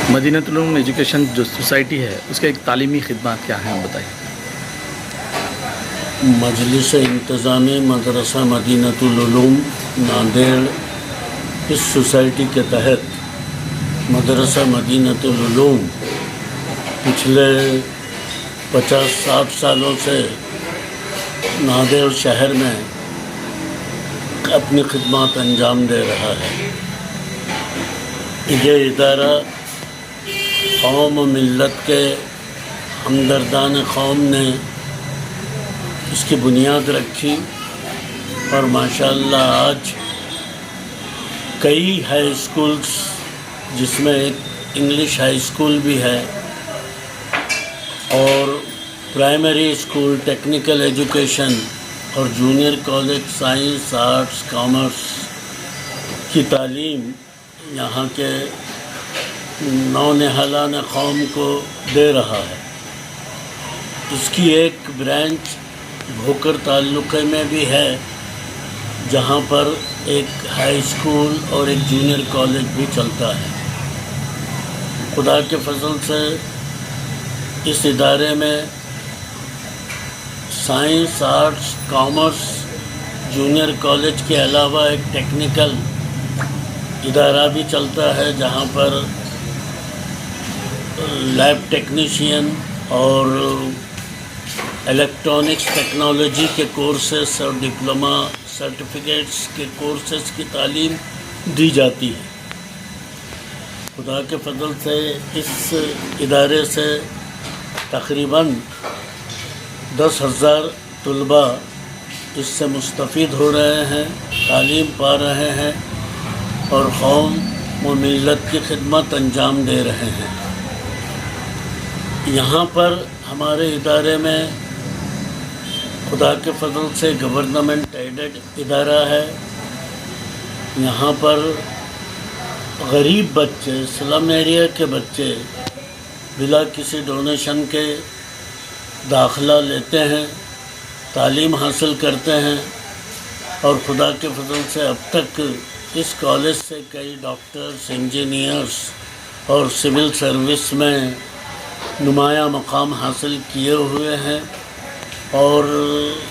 مدینۃ العلوم education جو society ہے اس کے ایک تعلیمی خدمات کیا ہیں بتائیے؟ مجلس انتظامی مدرسہ مدینۃ العلوم ناندیڑ اس سوسائٹی کے تحت مدرسہ مدینۃ العلوم پچھلے 50-60 سالوں سے ناندیڑ شہر میں اپنی خدمات انجام دے رہا ہے۔ یہ ادارہ قوم و ملت کے ہمدردان قوم نے اس کی بنیاد رکھی اور ماشاءاللہ آج کئی ہائی اسکولس، جس میں ایک انگلش ہائی اسکول بھی ہے اور پرائمری اسکول، ٹیکنیکل ایجوکیشن اور junior college science, arts, commerce کی تعلیم یہاں کے نونہالان قوم کو دے رہا ہے۔ اس کی ایک برانچ بھوکر تعلقے میں بھی ہے، جہاں پر ایک ہائی اسکول اور ایک جونیئر کالج بھی چلتا ہے۔ خدا کے فضل سے اس ادارے میں science, arts, commerce, junior college کے علاوہ ایک ٹیکنیکل ادارہ بھی چلتا ہے، جہاں پر لیب ٹیکنیشین اور الیکٹرانکس ٹیکنالوجی کے کورسز اور ڈپلومہ سرٹیفکیٹس کے کورسز کی تعلیم دی جاتی ہے۔ خدا کے فضل سے اس ادارے سے تقریباً 10,000 طلباء اس سے مستفید ہو رہے ہیں، تعلیم پا رہے ہیں اور قوم و ملت کی خدمت انجام دے رہے ہیں۔ یہاں پر ہمارے ادارے میں خدا کے فضل سے گورنمنٹ ایڈڈ ادارہ ہے۔ یہاں پر غریب بچے، سلم ایریا کے بچے بلا کسی ڈونیشن کے داخلہ لیتے ہیں، تعلیم حاصل کرتے ہیں اور خدا کے فضل سے اب تک اس کالج سے کئی ڈاکٹرز، انجینئرز اور سول سروس میں نمایاں مقام حاصل کیے ہوئے ہیں اور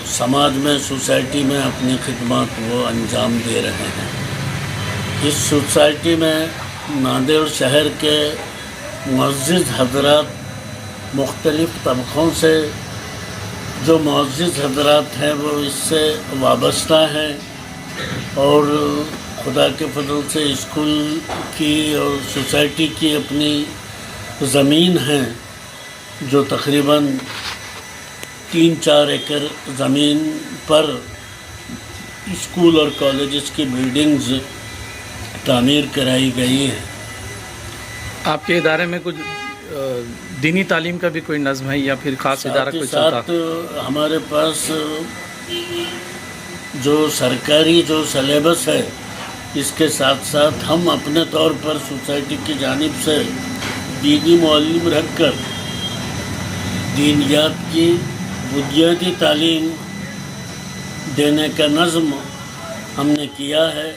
سماج میں، سوسائٹی میں اپنی خدمات وہ انجام دے رہے ہیں۔ اس سوسائٹی میں ناندیڑ شہر کے معزز حضرات، مختلف طبقوں سے جو معزز حضرات ہیں وہ اس سے وابستہ ہیں اور خدا کے فضل سے اسکول کی اور سوسائٹی کی اپنی زمین ہے، جو تقریباً 3-4 ایکڑ زمین پر اسکول اور کالجز کی بلڈنگز تعمیر کرائی گئی ہیں۔ آپ کے ادارے میں کچھ دینی تعلیم کا بھی کوئی نظم ہے یا پھر خاص ادارہ کوئی چلتا؟ ساتھ ہمارے پاس جو سرکاری جو سلیبس ہے، اس کے ساتھ ساتھ ہم اپنے طور پر سوسائٹی کی جانب سے دینی معلم رکھ کر دینیات کی بنیادی تعلیم دینے کا نظم ہم نے کیا ہے۔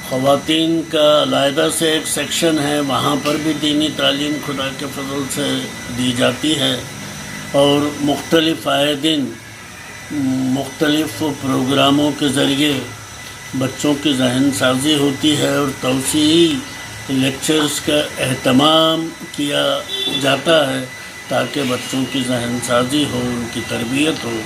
خواتین کا علیحدہ سے ایک سیکشن ہے، وہاں پر بھی دینی تعلیم خدا کے فضل سے دی جاتی ہے اور مختلف آئے دن مختلف پروگراموں کے ذریعے بچوں کی ذہن سازی ہوتی ہے اور توسیعی لیکچرز کا اہتمام کیا جاتا ہے تاکہ بچوں کی ذہن سازی ہو، ان کی تربیت ہو